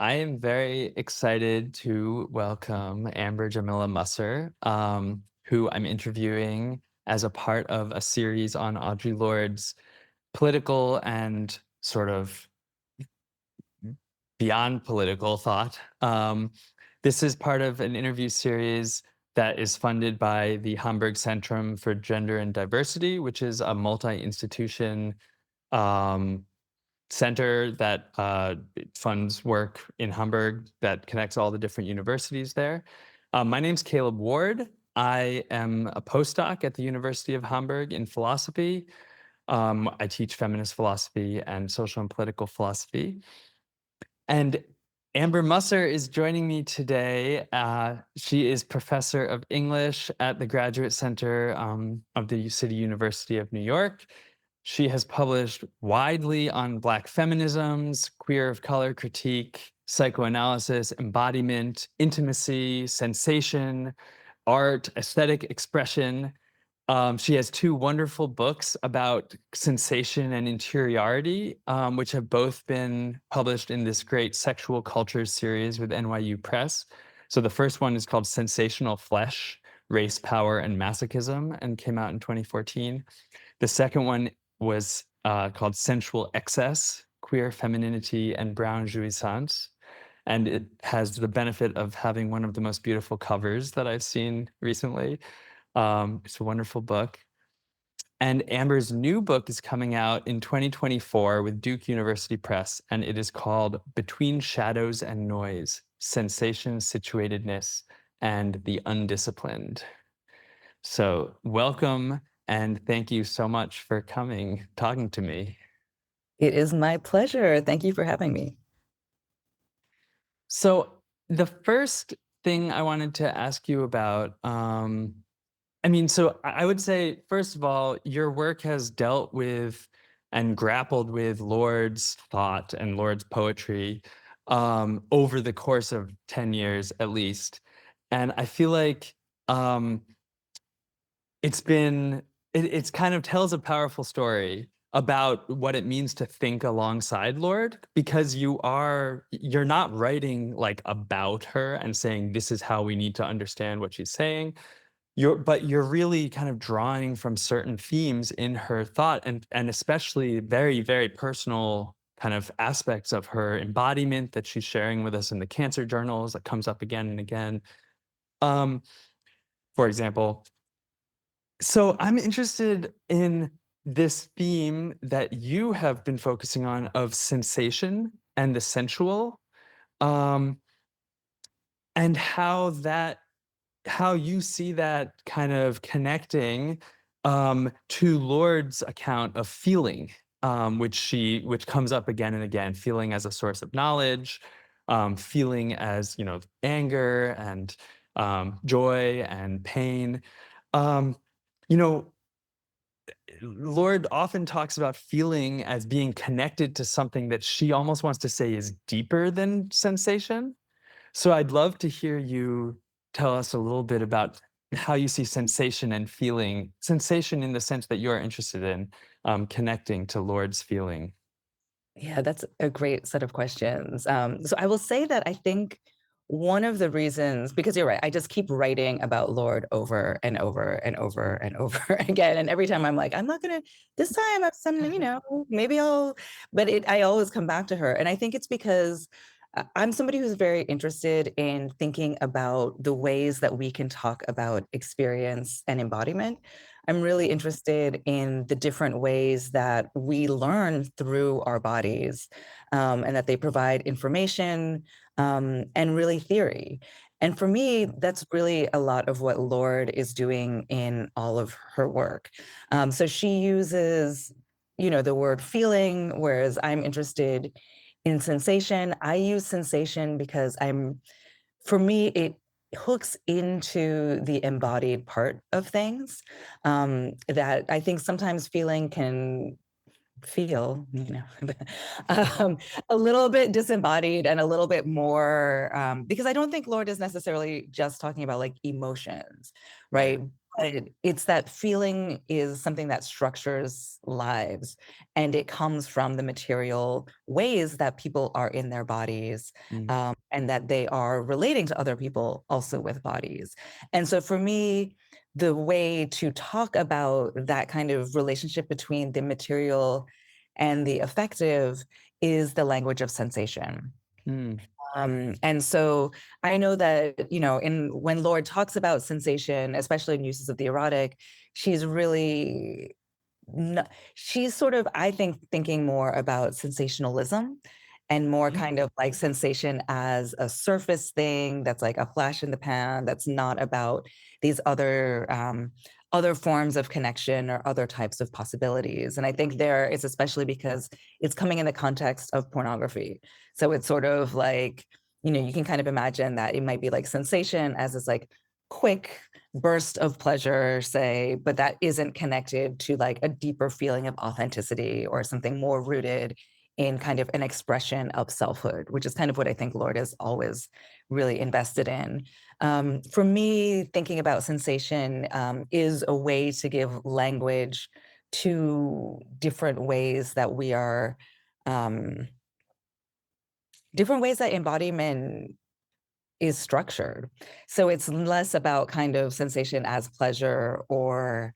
I am very excited to welcome Amber Jamila Musser, who I'm interviewing as a part of a series on Audre Lorde's political and sort of beyond political thought. This is part of an interview series that is funded by the Hamburg Centrum for Gender and Diversity, which is a multi-institution um, center that funds work in Hamburg that connects all the different universities there. My name's Caleb Ward. I am a postdoc at the University of Hamburg in philosophy. I teach feminist philosophy and social and political philosophy. And Amber Musser is joining me today. She is professor of English at the Graduate Center of the City University of New York. She has published widely on Black feminisms, queer of color critique, psychoanalysis, embodiment, intimacy, sensation, art, aesthetic expression. She has two wonderful books about sensation and interiority, which have both been published in this great sexual cultures series with NYU Press. So the first one is called Sensational Flesh, Race, Power, and Masochism, and came out in 2014. The second one was called Sensual Excess, Queer Femininity and Brown Jouissance. And it has the benefit of having one of the most beautiful covers that I've seen recently. It's a wonderful book. And Amber's new book is coming out in 2024 with Duke University Press, and it is called Between Shadows and Noise, Sensation, Situatedness, and the Undisciplined. So welcome, and thank you so much for coming, talking to me. It is my pleasure. Thank you for having me. So the first thing I wanted to ask you about, I would say, first of all, your work has dealt with and grappled with Lord's thought and Lord's poetry over the course of 10 years at least. And I feel like um, it's kind of tells a powerful story about what it means to think alongside Lord, because you're not writing like about her and saying this is how we need to understand what she's saying. You're really kind of drawing from certain themes in her thought, and especially very, very personal kind of aspects of her embodiment that she's sharing with us in the cancer journals that comes up again and again. Um, for example, so I'm interested in this theme that you have been focusing on of sensation and the sensual, um, and how you see that kind of connecting to Lord's account of feeling, which comes up again and again, feeling as a source of knowledge, feeling as anger and joy and pain. Um, you know, Lord often talks about feeling as being connected to something that she almost wants to say is deeper than sensation. So I'd love to hear you tell us a little bit about how you see sensation and feeling, sensation in the sense that you're interested in connecting to Lord's feeling. Yeah, that's a great set of questions. So I will say that I think one of the reasons, because you're right, I just keep writing about Lord over and over and over and over again. And every time I'm like, I'm not gonna, this time I'm some, maybe but I always come back to her. And I think it's because I'm somebody who's very interested in thinking about the ways that we can talk about experience and embodiment. I'm really interested in the different ways that we learn through our bodies, and that they provide information, and really theory. And for me, that's really a lot of what Lord is doing in all of her work. So she uses, the word feeling, whereas I'm interested in sensation. I use sensation because for me, it hooks into the embodied part of things, that I think sometimes feeling can feel, um, a little bit disembodied and a little bit more, because I don't think Lord is necessarily just talking about like emotions, right? But it's that feeling is something that structures lives, and it comes from the material ways that people are in their bodies, Mm, and that they are relating to other people also with bodies. And so for me, the way to talk about that kind of relationship between the material and the affective is the language of sensation. mm, And so I know that, in when Lord talks about sensation, especially in uses of the erotic, she's really she's sort of, I think, thinking more about sensationalism and more mm, kind of like sensation as a surface thing that's like a flash in the pan, that's not about these other forms of connection or other types of possibilities. And I think there is, especially because it's coming in the context of pornography. So it's sort of like, you can kind of imagine that it might be like sensation as this like quick burst of pleasure, say, but that isn't connected to like a deeper feeling of authenticity or something more rooted in kind of an expression of selfhood, which is kind of what I think Lord is always really invested in. For me, thinking about sensation is a way to give language to different ways that we are, um, different ways that embodiment is structured. So it's less about kind of sensation as pleasure or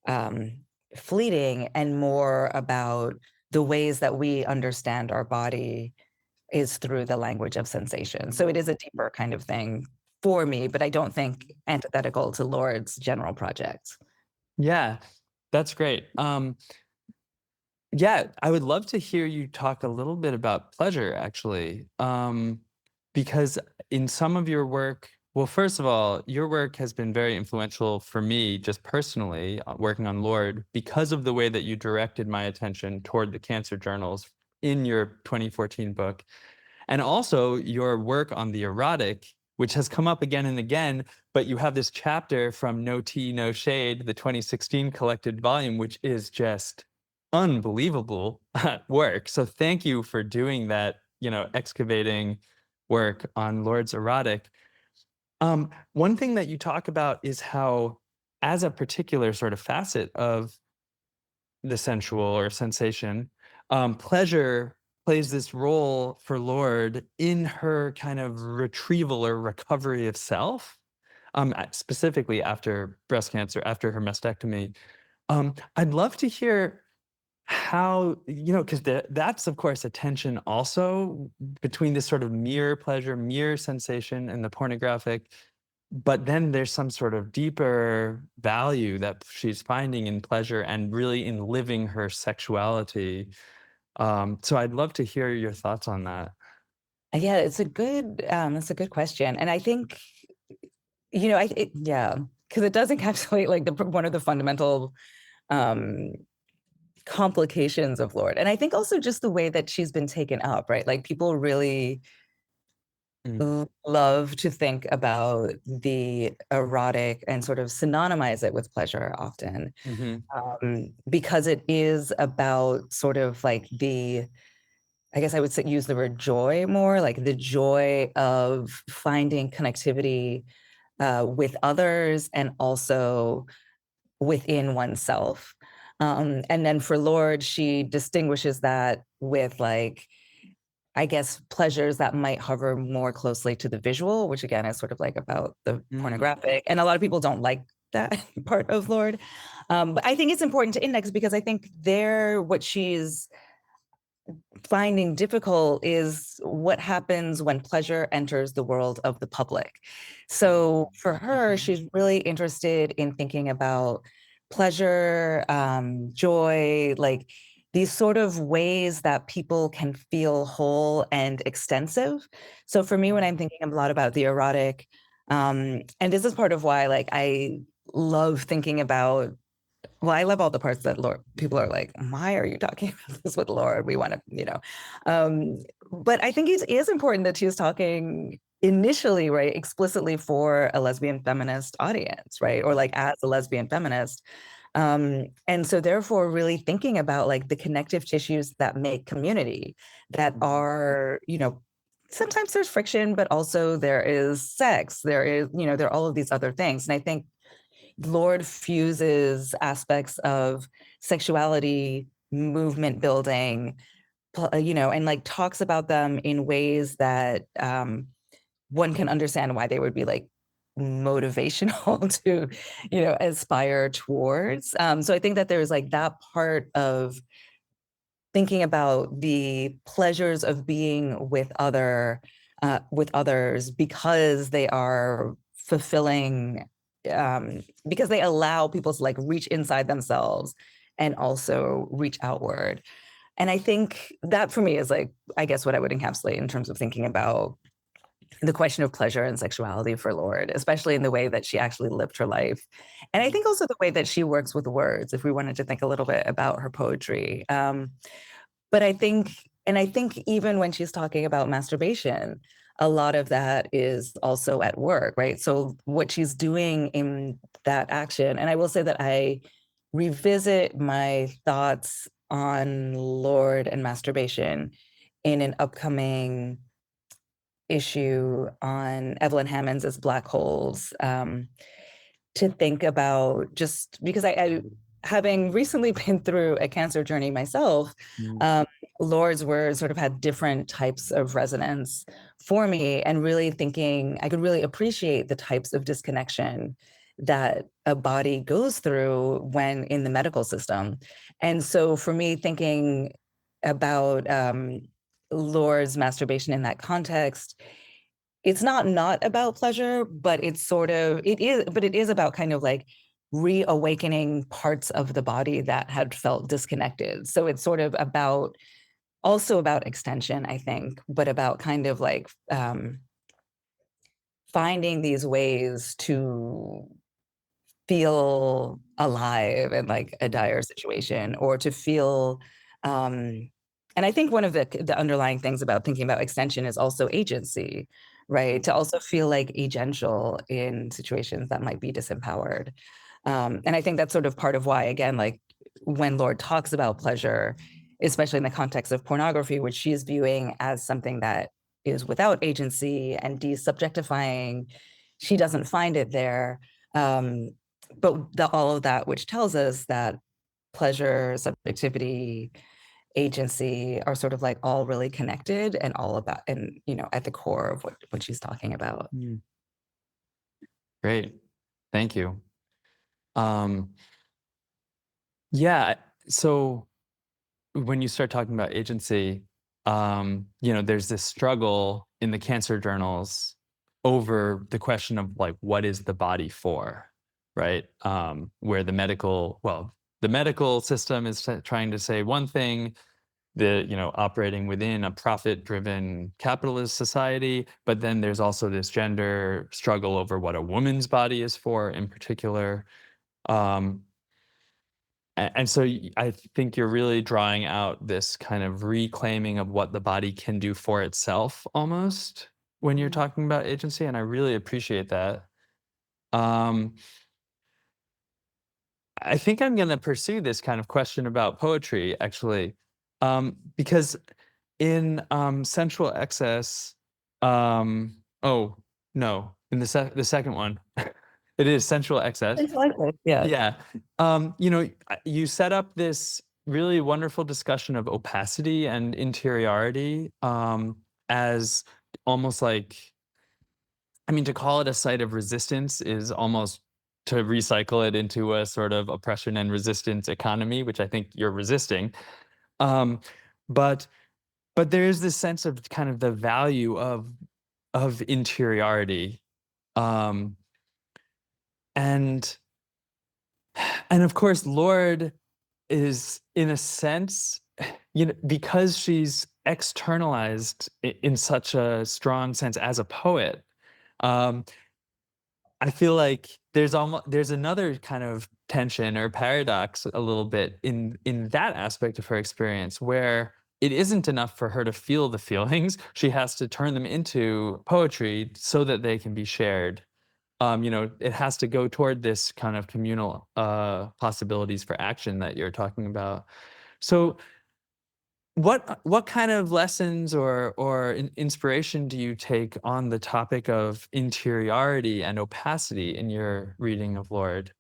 um, fleeting, and more about the ways that we understand our body is through the language of sensation. So it is a deeper kind of thing for me, but I don't think antithetical to Lord's general project. yeah, that's great. Yeah, I would love to hear you talk a little bit about pleasure, actually, because in some of your work, well, first of all, your work has been very influential for me, just personally, working on Lord, because of the way that you directed my attention toward the cancer journals in your 2014 book, and also your work on the erotic, which has come up again and again. But you have this chapter from No Tea, No Shade, the 2016 collected volume, which is just unbelievable work. So thank you for doing that, excavating work on Lord's erotic. One thing that you talk about is how, as a particular sort of facet of the sensual or sensation, pleasure plays this role for Lord in her kind of retrieval or recovery of self, specifically after breast cancer, after her mastectomy. I'd love to hear how, because that's, of course, a tension also between this sort of mere pleasure, mere sensation and the pornographic, but then there's some sort of deeper value that she's finding in pleasure and really in living her sexuality. So I'd love to hear your thoughts on that. Yeah, it's a good question. And I think, yeah, because it does encapsulate like one of the fundamental um complications of Lord. And I think also just the way that she's been taken up, right? Like people really Mm, love to think about the erotic and sort of synonymize it with pleasure often, mhm, because it is about sort of like I guess I would say, use the word joy more, like the joy of finding connectivity with others and also within oneself. And then for Lord, she distinguishes that with like, I guess, pleasures that might hover more closely to the visual, which again is sort of like about the mm, pornographic. And a lot of people don't like that part of Lord. But I think it's important to index because I think there, what she's finding difficult is what happens when pleasure enters the world of the public. So for her, she's really interested in thinking about pleasure, joy, like these sort of ways that people can feel whole and extensive. So for me, when I'm thinking a lot about the erotic, and this is part of why like I love thinking about, well, I love all the parts that Lord people are like, why are you talking about this with Lord? We want to, Um, but I think it is important that she's talking initially, right, explicitly for a lesbian feminist audience, right? Or like as a lesbian feminist. And so therefore really thinking about like the connective tissues that make community, that are, sometimes there's friction, but also there is sex, there is, there are all of these other things. And I think Lord fuses aspects of sexuality, movement building, and like talks about them in ways that one can understand why they would be like motivational to, aspire towards. So I think that there's like that part of thinking about the pleasures of being with others because they are fulfilling, because they allow people to like reach inside themselves and also reach outward. And I think that for me is like, I guess what I would encapsulate in terms of thinking about the question of pleasure and sexuality for Lord, especially in the way that she actually lived her life. And I think also the way that she works with words, if we wanted to think a little bit about her poetry. But I think even when she's talking about masturbation, a lot of that is also at work, right? So what she's doing in that action, and I will say that I revisit my thoughts on Lord and masturbation in an upcoming issue on Evelyn Hammond's as Black Holes, to think about, just because I having recently been through a cancer journey myself, Mm. Lord's words sort of had different types of resonance for me, and really thinking I could really appreciate the types of disconnection that a body goes through when in the medical system. And so for me, thinking about Lord's masturbation in that context, it's not about pleasure, but it is about kind of like reawakening parts of the body that had felt disconnected. So it's sort of about, also about extension, I think, but about kind of like finding these ways to feel alive in like a dire situation, or to feel and I think one of the underlying things about thinking about extension is also agency, right? To also feel like agential in situations that might be disempowered. And I think that's sort of part of why, again, like when Lord talks about pleasure, especially in the context of pornography, which she is viewing as something that is without agency and desubjectifying, she doesn't find it there. Um, but all of that, which tells us that pleasure, subjectivity, agency are sort of like all really connected and all about, and at the core of what she's talking about. Mm. Great. Thank you. Um, yeah. So when you start talking about agency, there's this struggle in the cancer journals over the question of like, what is the body for, right? Where the medical system is trying to say one thing, operating within a profit-driven capitalist society, but then there's also this gender struggle over what a woman's body is for in particular. Um, and so I think you're really drawing out this kind of reclaiming of what the body can do for itself almost when you're Mhm. talking about agency, and I really appreciate that. Um, I think I'm gonna pursue this kind of question about poetry actually, because in, Sensual Excess, oh, no, in the second one, it is Sensual Excess. It's like this, yeah. Yeah. You set up this really wonderful discussion of opacity and interiority, as almost like, I mean, to call it a site of resistance is almost to recycle it into a sort of oppression and resistance economy, which I think you're resisting. Um, but but there is this sense of kind of the value of interiority, um, and and of course, Lord is in a sense, because she's externalized in such a strong sense as a poet. Um, I feel like there's another kind of tension or paradox a little bit in that aspect of her experience where it isn't enough for her to feel the feelings. She has to turn them into poetry so that they can be shared. it has to go toward this kind of communal possibilities for action that you're talking about. So what kind of lessons or inspiration do you take on the topic of interiority and opacity in your reading of Lord?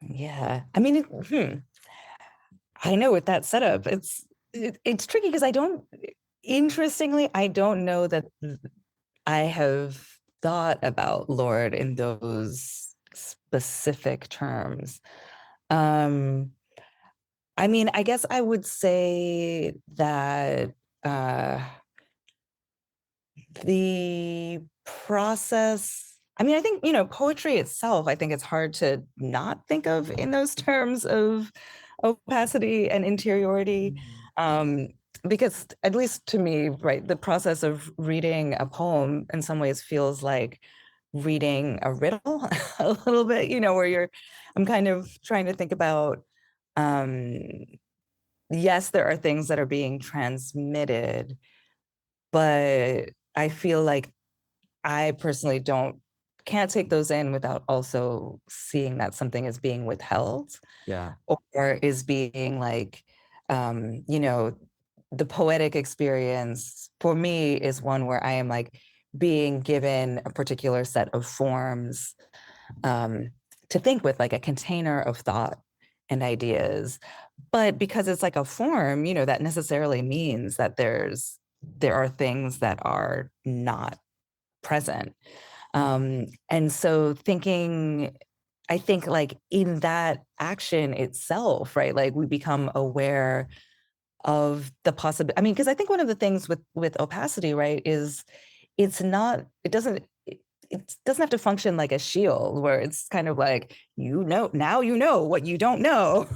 Yeah. I mean, I know with that setup, it's tricky because I don't interestingly, I don't know that I have thought about Lord in those specific terms. Um, I mean, I guess I would say that uh, the process, I mean, I think, poetry itself, I think it's hard to not think of in those terms of opacity and interiority. Um, because at least to me, right, the process of reading a poem in some ways feels like reading a riddle a little bit, where I'm kind of trying to think about, um, yes, there are things that are being transmitted, but I feel like I personally don't can't take those in without also seeing that something is being withheld Yeah. or is being like, um, you know, the poetic experience for me is one where I am like being given a particular set of forms um, to think with, like a container of thought and ideas. But because it's like a form, that necessarily means that there are things that are not present. And so thinking, I think like in that action itself, right? Like we become aware of the possibility. I mean, because I think one of the things with opacity, right, is it's not, it doesn't have to function like a shield where it's kind of like, now you know what you don't know.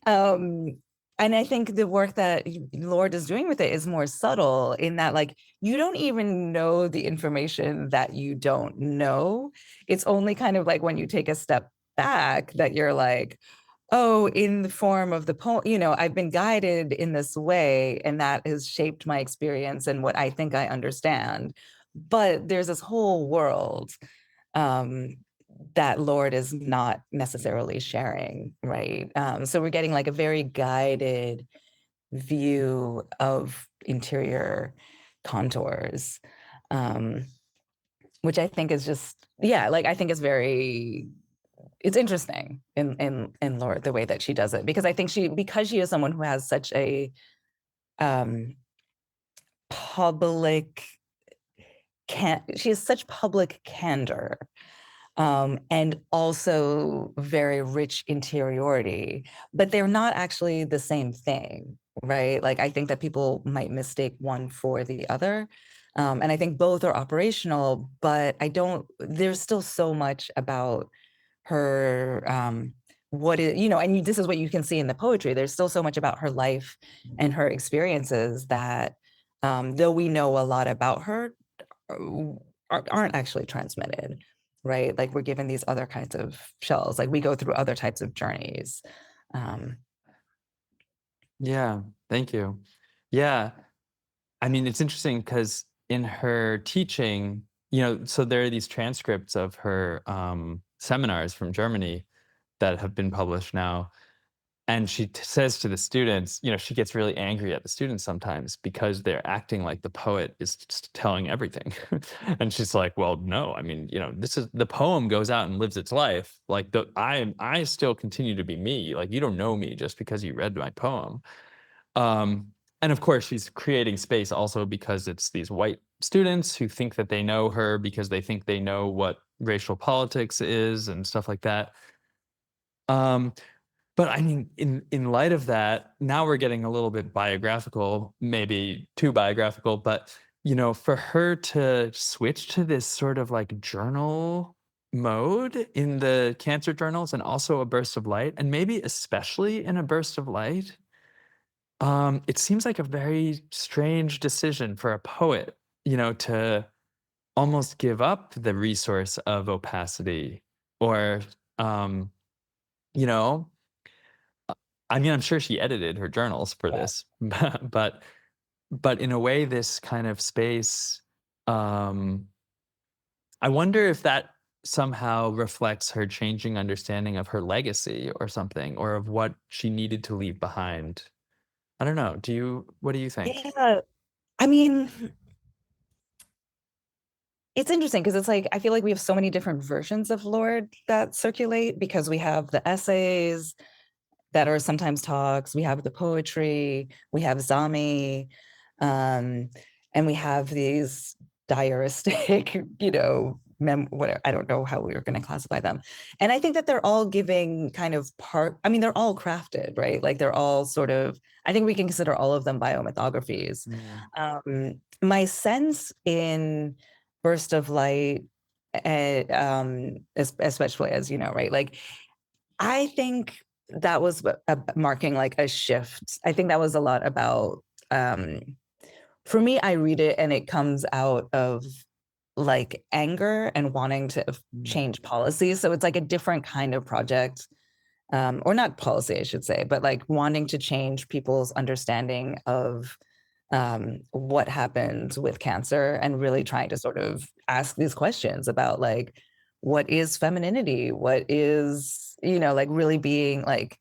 um, and I think the work that Lord is doing with it is more subtle in that, like, you don't even know the information that you don't know. It's only kind of like when you take a step back that you're like, oh, in the form of the poem, I've been guided in this way, and that has shaped my experience and what I think I understand. But there's this whole world um, that Lord is not necessarily sharing, right? So we're getting like a very guided view of interior contours, um, which I think is just, yeah, like I think is very it's interesting in Lord the way that she does it because I think because she is someone who has such a um public can she has such public candor and also very rich interiority, but they're not actually the same thing, right? Like I think that people might mistake one for the other. And I think both are operational, but there's still so much about her what is and this is what you can see in the poetry. There's still so much about her life and her experiences that though we know a lot about her uh, aren't actually transmitted, right? Like we're given these other kinds of shells, like we go through other types of journeys. um Yeah. Thank you. Yeah. I mean, it's interesting because in her teaching, so there are these transcripts of her seminars from Germany that have been published now. And she says to the students, she gets really angry at the students sometimes because they're acting like the poet is just telling everything. And she's like, well, no, I mean, this is the poem goes out and lives its life. Like I still continue to be me. Like you don't know me just because you read my poem. And of course, she's creating space also because it's these white students who think that they know her because they think they know what racial politics is and stuff like that. Um, but I mean, in light of that, now we're getting a little bit biographical, maybe too biographical, but for her to switch to this sort of like journal mode in the cancer journals and also a burst of light, and maybe especially in a burst of light, it seems like a very strange decision for a poet, to almost give up the resource of opacity or, um, you know, I mean, I'm sure she edited her journals for this, but in a way, this kind of space, um, I wonder if that somehow reflects her changing understanding of her legacy or something, or of what she needed to leave behind. I don't know. What do you think? Yeah. I mean, it's interesting because it's like I feel like we have so many different versions of Lord that circulate because we have the essays that are sometimes talks, we have the poetry, we have Zami, um, and we have these diaristic, whatever, I don't know how we were going to classify them. And I think that they're all giving kind of I mean, they're all crafted, right? Like they're all sort of, I think we can consider all of them biomythographies. Mm, My sense in Burst of Light, especially as you know, right? Like I think that was marking like a shift. I think that was a lot about, um, for me, I read it and it comes out of like anger and wanting to mm, change policy. So it's like a different kind of project, or not policy, I should say, but like wanting to change people's understanding of what happens with cancer and really trying to sort of ask these questions about like, what is femininity? What is, like really being like,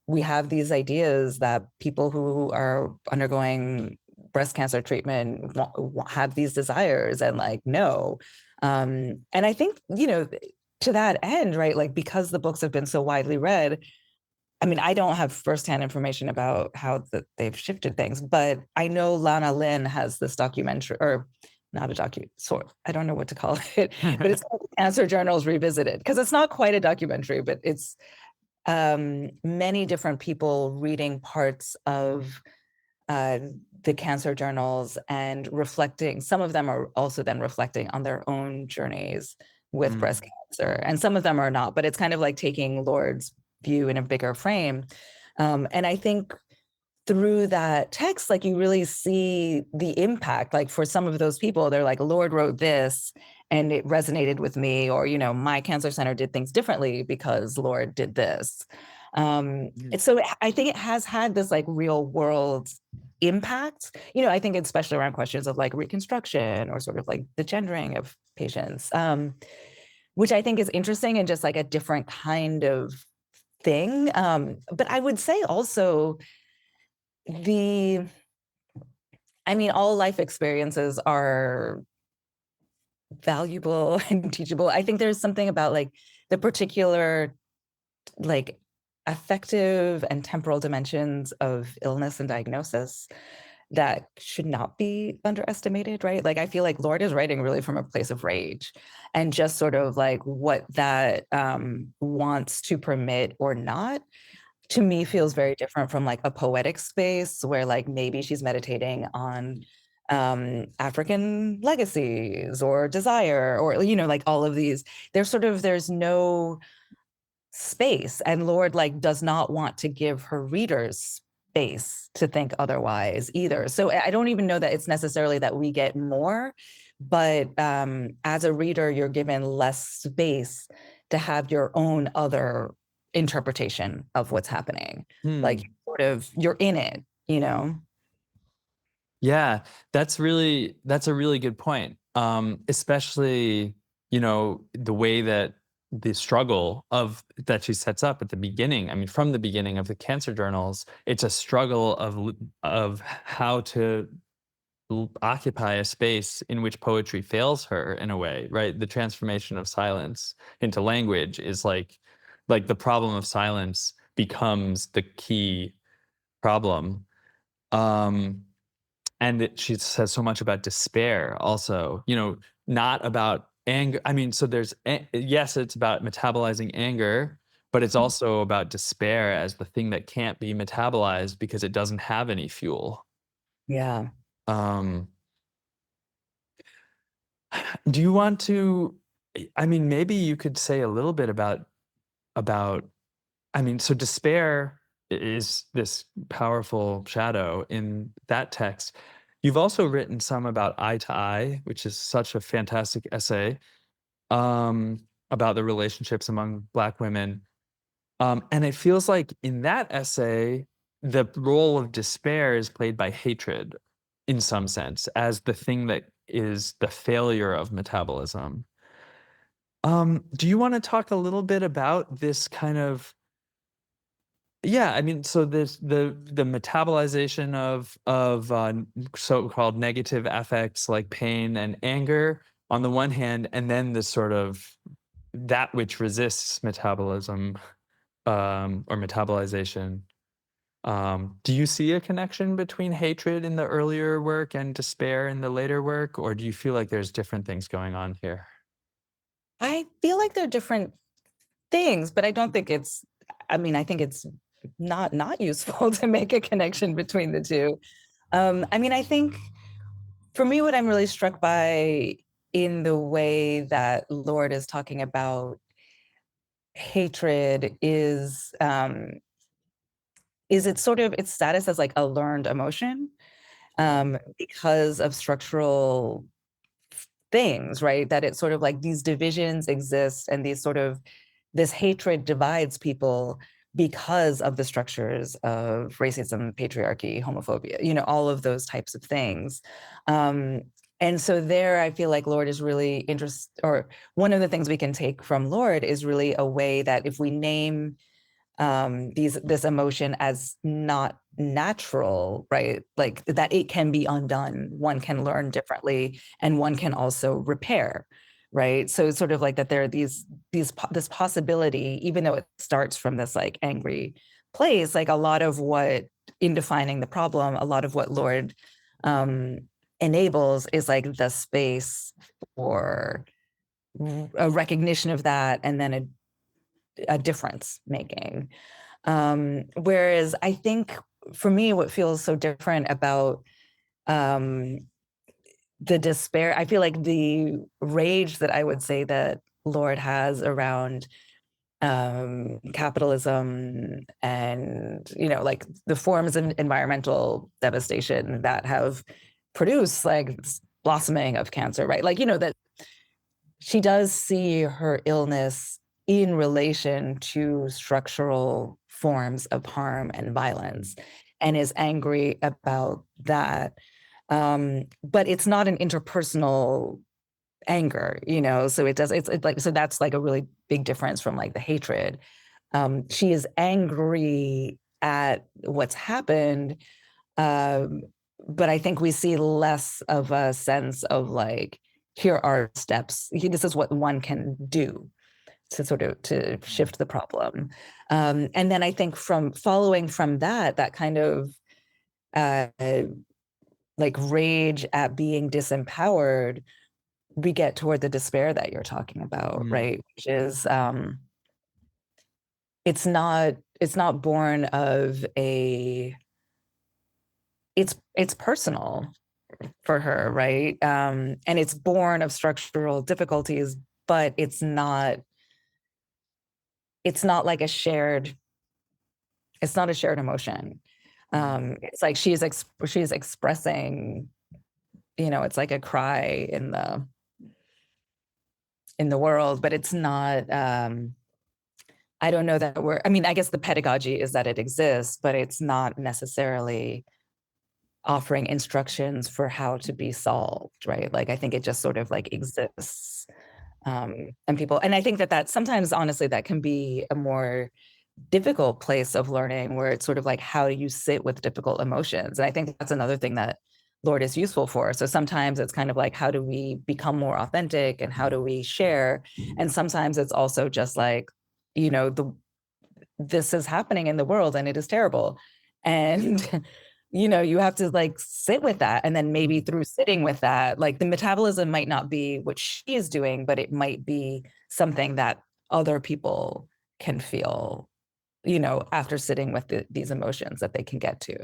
we have these ideas that people who are undergoing breast cancer treatment have these desires and like, no. And I think, to that end, right, like because the books have been so widely read, I mean, I don't have firsthand information about how they've shifted things, but I know Lana Lynn has this documentary, or not a sort of, I don't know what to call it, but it's called Cancer Journals Revisited, because it's not quite a documentary, but it's many different people reading parts of uh, the cancer journals and reflecting. Some of them are also then reflecting on their own journeys with breast mm, cancer, and some of them are not. But it's kind of like taking Lord's view in a bigger frame. And I think through that text, like you really see the impact. Like for some of those people, they're like, Lord wrote this and it resonated with me, or, my cancer center did things differently because Lord did this. mm. And so I think it has had this like real world impact. I think especially around questions of like reconstruction or sort of like the gendering of patients, which I think is interesting and just like a different kind of thing. But I would say also the I mean, all life experiences are valuable and teachable. I think there's something about like the particular like affective and temporal dimensions of illness and diagnosis that should not be underestimated, right? Like I feel like Lord is writing really from a place of rage and just sort of like what that wants to permit or not, to me feels very different from like a poetic space where like maybe she's meditating on African legacies or desire, or like all of these. There's no space, and Lord like does not want to give her readers space to think otherwise either. So I don't even know that it's necessarily that we get more, but as a reader you're given less space to have your own other interpretation of what's happening. Like Hmm. sort of you're in it. Yeah, that's a really good point. Especially, the way that the struggle of that she sets up at the beginning. I mean, from the beginning of the cancer journals, it's a struggle of how to occupy a space in which poetry fails her in a way, right? The transformation of silence into language is like the problem of silence becomes the key problem. Um, and she says so much about despair also, not about anger. I mean, so yes, it's about metabolizing anger, but it's also about despair as the thing that can't be metabolized because it doesn't have any fuel. Yeah. Um, do you want to, I mean, maybe you could say a little bit about, I mean, so despair is this powerful shadow in that text. You've also written some about Eye to Eye, which is such a fantastic essay, about the relationships among Black women. And it feels like in that essay, the role of despair is played by hatred in some sense as the thing that is the failure of metabolism. Do you want to talk a little bit about this kind of, yeah, I mean, so this the metabolization of so-called negative affects like pain and anger on the one hand, and then the sort of that which resists metabolism, or metabolization. Do you see a connection between hatred in the earlier work and despair in the later work, or do you feel like there's different things going on here? I feel like they're different things, but I don't think it's I mean, I think it's not useful to make a connection between the 2. I mean, I think for me, what I'm really struck by in the way that Lord is talking about hatred is its sort of its status as like a learned emotion, because of structural things, right? That it's sort of like these divisions exist and these sort of this hatred divides people because of the structures of racism, patriarchy, homophobia, all of those types of things. Um, and so there, I feel like Lord is really interested, or one of the things we can take from Lord is really a way that if we name this emotion as not natural, right? Like that it can be undone. One can learn differently, and one can also repair, right? So it's sort of like that there are this possibility, even though it starts from this like angry place, like a lot of what in defining the problem, a lot of what Lord um enables is like the space for a recognition of that and then a difference making. Whereas I think for me, what feels so different about um, the despair, I feel like the rage that I would say that Lord has around capitalism and, like the forms of environmental devastation that have produced like blossoming of cancer, right? Like, that she does see her illness in relation to structural forms of harm and violence and is angry about that. But it's not an interpersonal anger, so it's like, so that's like a really big difference from like the hatred. She is angry at what's happened, um, but I think we see less of a sense of like, here are steps. This is what one can do to sort of to Mm. shift the problem. And then I think from following from that, that kind of uh, like rage at being disempowered, we get toward the despair that you're talking about, Mm. right? Which is it's not born of a it's personal for her, right? And it's born of structural difficulties, but it's not like it's not a shared emotion. Mm. It's like she's expressing, it's like a cry in the world, but it's not. I don't know that I mean, I guess the pedagogy is that it exists, but it's not necessarily offering instructions for how to be solved, right? Like I think it just sort of like exists. And I think that sometimes honestly that can be a more difficult place of learning where it's sort of like how do you sit with difficult emotions, and I think that's another thing that Lord is useful for. So sometimes it's kind of like how do we become more authentic and how do we share, and sometimes it's also just like, the this is happening in the world and it is terrible, and you have to like sit with that, and then maybe through sitting with that, like the metabolism might not be what she is doing, but it might be something that other people can feel, after sitting with these emotions that they can get to.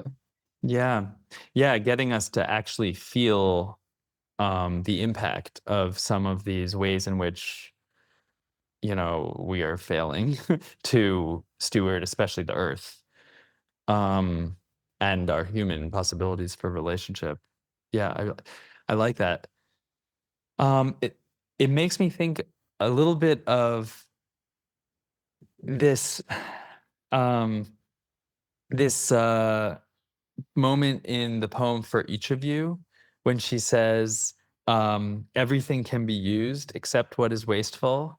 Yeah. Yeah, getting us to actually feel, the impact of some of these ways in which, we are failing to steward, especially the earth, um, and our human possibilities for relationship. Yeah, I like that. It makes me think a little bit of this, um, this moment in the poem For Each of You when she says, everything can be used except what is wasteful.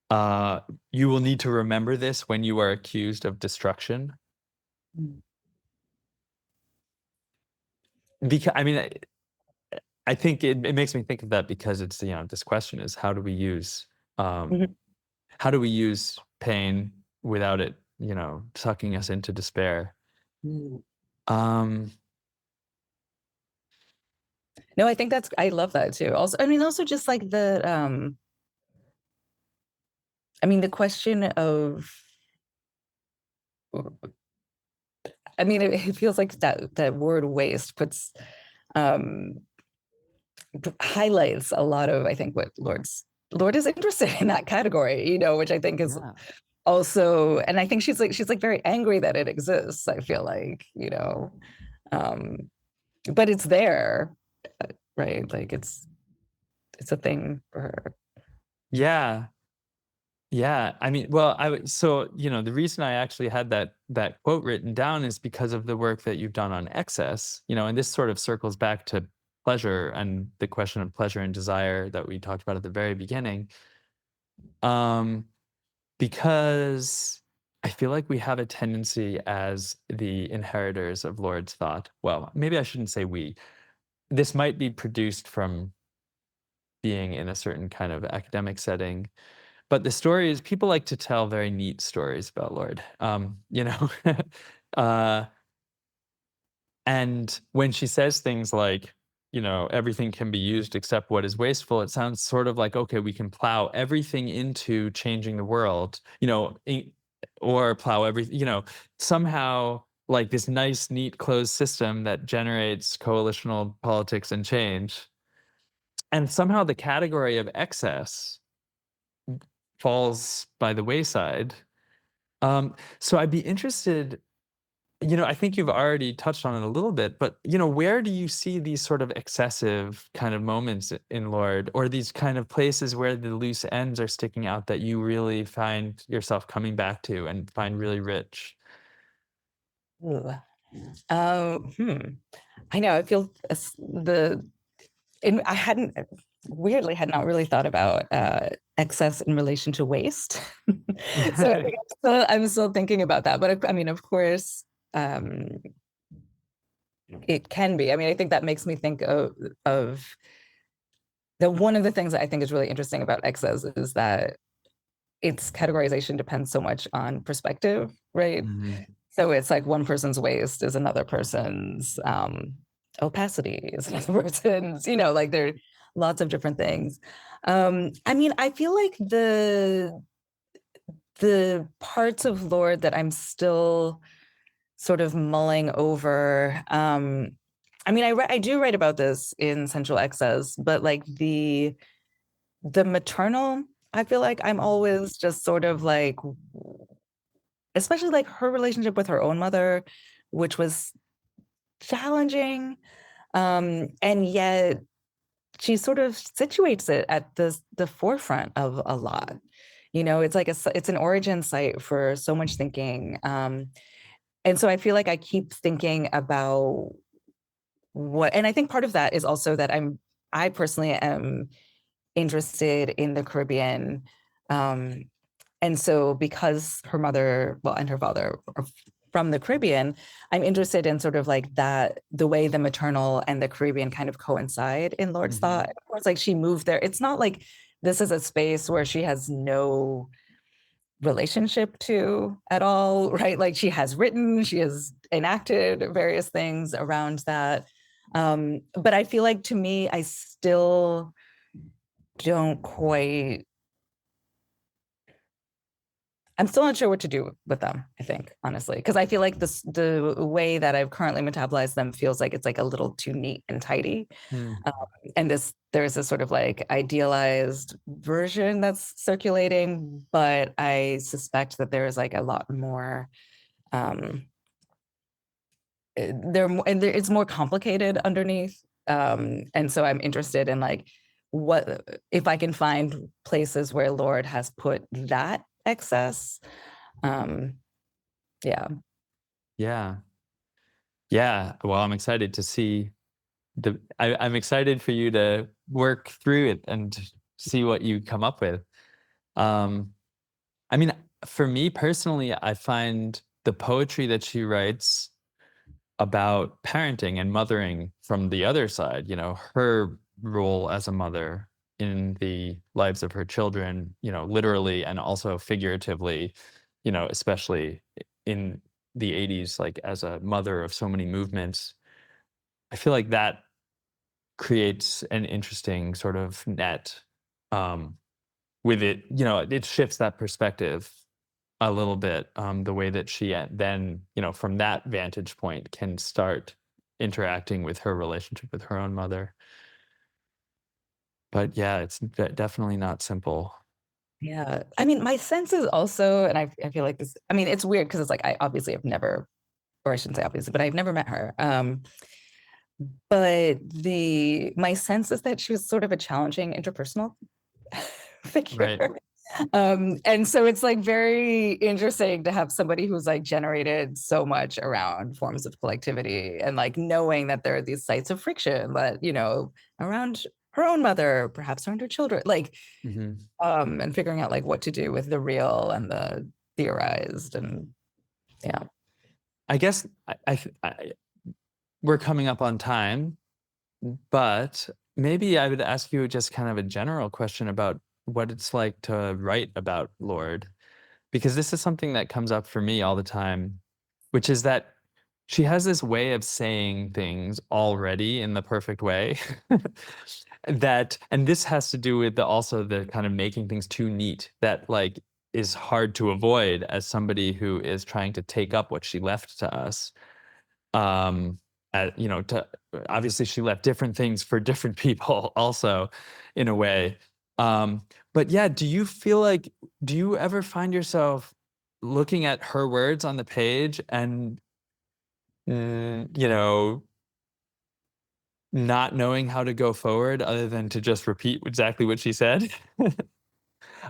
uh, you will need to remember this when you are accused of destruction. Mm. Because I mean, I think it makes me think of that because it's, this question is um, Mhm. how do we use pain without it, sucking us into despair? Mm. Um, No, I think I love that too. Also, I mean, also just like I mean, the question of, I mean, it feels like that word waste um, highlights a lot of, I think, what Lord is interested in that category, which I think is yeah. also, and I think she's like very angry that it exists. I feel like, um, but it's there, right? Like it's a thing for her. Yeah. Yeah, I mean, well, so, the reason I actually had that quote written down is because of the work that you've done on excess, and this sort of circles back to pleasure and the question of pleasure and desire that we talked about at the very beginning. Um, because I feel like we have a tendency as the inheritors of Lord's thought. Well, maybe I shouldn't say we. This might be produced from being in a certain kind of academic setting. But the story is people like to tell very neat stories about Lord. uh, and when she says things like, everything can be used except what is wasteful, it sounds sort of like, okay, we can plow everything into changing the world, or plow everything, somehow like this nice, neat, closed system that generates coalitional politics and change. And somehow the category of excess falls by the wayside. So I'd be interested, I think you've already touched on it a little bit, but where do you see these sort of excessive kind of moments in Lord, or these kind of places where the loose ends are sticking out that you really find yourself coming back to and find really rich? Ooh. Hmm. I know. I feel and I hadn't weirdly had not really thought about excess in relation to waste. So I think I'm still thinking about that. But I mean, of course, um, it can be. I mean, I think that makes me think of that one of the things that I think is really interesting about excess is that its categorization depends so much on perspective, right? Mhm. So it's like one person's waste is another person's opacity is another person's, like there are lots of different things. I mean, I feel like the parts of Lord that I'm still sort of mulling over. I mean, I do write about this in Central Excess, but like the maternal, I feel like I'm always just sort of like, especially like her relationship with her own mother, which was challenging. And yet she sort of situates it at the forefront of a lot. It's like it's an origin site for so much thinking. And so I feel like I keep thinking about and I think part of that is also that I personally am interested in the Caribbean. Um, and so because her mother, well, and her father are from the Caribbean, I'm interested in sort of like the way the maternal and the Caribbean kind of coincide in Lord's Mhm. thought. Of course, like she moved there. It's not like this is a space where she has no relationship to at all, right? Like she has written, she has enacted various things around that. But I feel like to me, I still don't quite I'm still not sure what to do with them, I think, honestly, because I feel like the way that I've currently metabolized them feels like it's like a little too neat and tidy. Mm. Um, and there's this sort of like idealized version that's circulating, but I suspect that there is like a lot more. Um, it's more complicated underneath. And so I'm interested in like what if I can find places where Lord has put that excess. Um, yeah. Yeah. Yeah. Well, I'm excited to see I'm excited for you to work through it and see what you come up with. Um, I mean, for me personally, I find the poetry that she writes about parenting and mothering from the other side, her role as a mother in the lives of her children, literally and also figuratively, especially in the 80s, like as a mother of so many movements. I feel like that creates an interesting sort of net um, with it. It shifts that perspective a little bit, the way that she then, from that vantage point can start interacting with her relationship with her own mother. But yeah, it's definitely not simple. Yeah. I mean, my sense is also, and I feel like this, I mean, it's weird because it's like I obviously have never, or I shouldn't say obviously, but I've never met her. But the my sense is that she was sort of a challenging interpersonal figure. Right. And so it's like very interesting to have somebody who's like generated so much around forms of collectivity and like knowing that there are these sites of friction that, around her own mother, perhaps around her children, like, Hmm. and figuring out like what to do with the real and the theorized and yeah. I guess we're coming up on time, but maybe I would ask you just kind of a general question about what it's like to write about Lord, because this is something that comes up for me all the time, which is that she has this way of saying things already in the perfect way. And this has to do with also the kind of making things too neat that like is hard to avoid as somebody who is trying to take up what she left to us. Um, to obviously she left different things for different people also in a way. But yeah, do you ever find yourself looking at her words on the page and not knowing how to go forward other than to just repeat exactly what she said?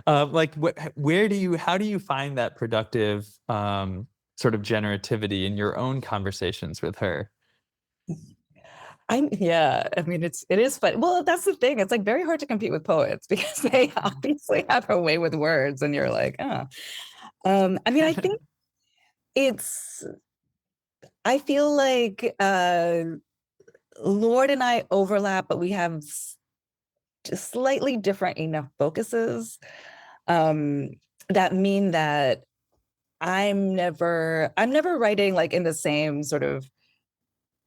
Like, how do you find that productive sort of generativity in your own conversations with her? Yeah, I mean it is fun. Well, that's the thing. It's like very hard to compete with poets because they obviously have a way with words and you're like, oh. I mean, I think it's I feel like Lord and I overlap, but we have just slightly different enough focuses um that mean that I'm never writing like in the same sort of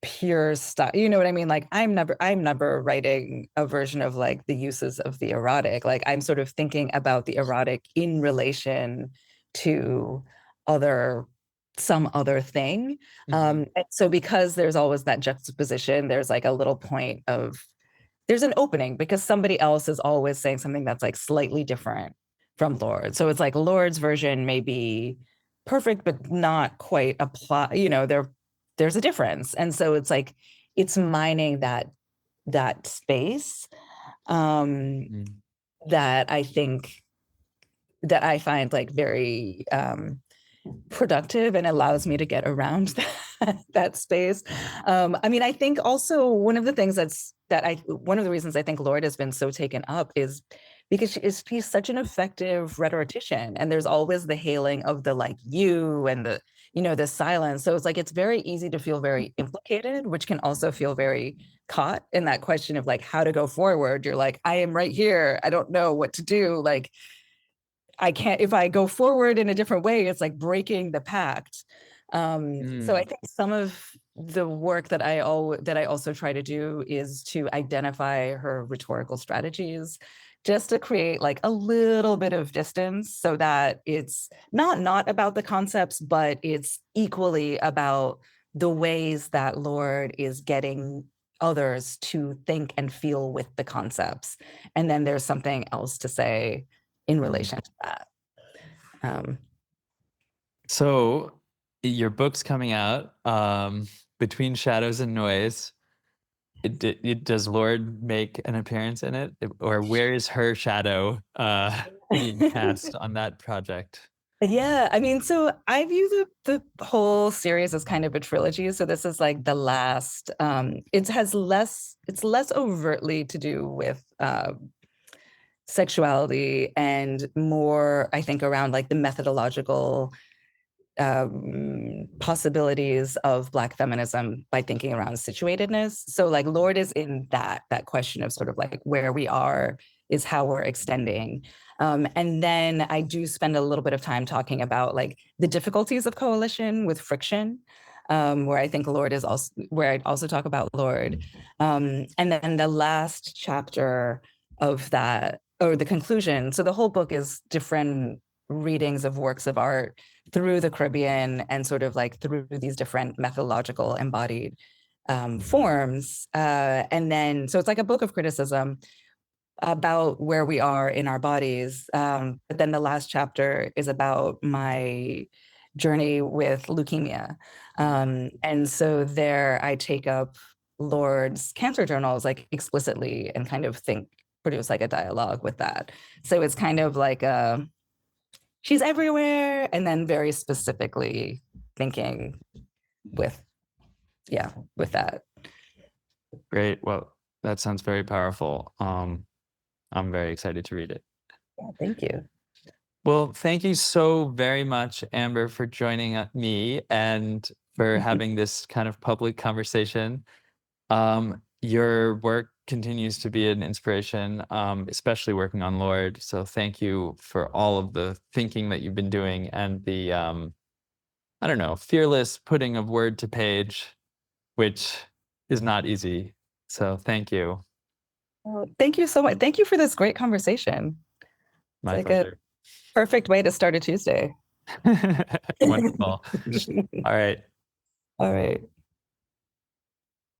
pure stuff. You know what I mean? Like I'm never writing a version of like the uses of the erotic. Like I'm sort of thinking about the erotic in relation to other some other thing. Mhm. And so because there's always that juxtaposition, there's like a little point of there's an opening because somebody else is always saying something that's like slightly different from Lord. So it's like Lord's version may be perfect, but not quite apply, there's a difference. And so it's like it's mining that space um Mm. that I think that I find like very productive and allows me to get around that space. I mean, I think also one of the reasons I think Lord has been so taken up is because she's such an effective rhetorician, and there's always the hailing of the like you and the silence. So it's like it's very easy to feel very implicated, which can also feel very caught in that question of like how to go forward. You're like, I am right here. I don't know what to do. Like I can't, if I go forward in a different way, it's like breaking the pact. So I Mm. think some of the work that I also try to do is to identify her rhetorical strategies, just to create like a little bit of distance so that it's not about the concepts, but it's equally about the ways that Lord is getting others to think and feel with the concepts. And then there's something else to say in Mm. relation to that. Um, So your book's coming out, Between Shadows and Noise. Does Lord make an appearance in it? Or where is her shadow being cast on that project? yeah, I mean, so I view the whole series as kind of a trilogy. So this is like the last. It's less overtly to do with sexuality and more, I think, around like the methodological possibilities of Black feminism by thinking around situatedness. So like Lorde is in that question of sort of like where we are is how we're extending. And then I do spend a little bit of time talking about like the difficulties of coalition with friction, where I think Lorde is also, where I also talk about Lorde. And then the last chapter of that, or the conclusion, so the whole book is different readings of works of art through the Caribbean and sort of like through these different methodological embodied forms. And then, so it's like a book of criticism about where we are in our bodies. But then the last chapter is about my journey with leukemia. And so there I take up Lorde's cancer journals like explicitly and kind of produce like a dialogue with that. So it's kind of like she's everywhere, and then very specifically thinking with that. Great. Well, that sounds very powerful. I'm very excited to read it. Yeah, thank you. Well, thank you so very much, Amber, for joining me and for having this kind of public conversation. Your work continues to be an inspiration, especially working on Lorde. So thank you for all of the thinking that you've been doing and the, I don't know, fearless putting of word to page, which is not easy. So thank you. Well, thank you so much. Thank you for this great conversation. My like pleasure. A perfect way to start a Tuesday. Wonderful. All right. All right.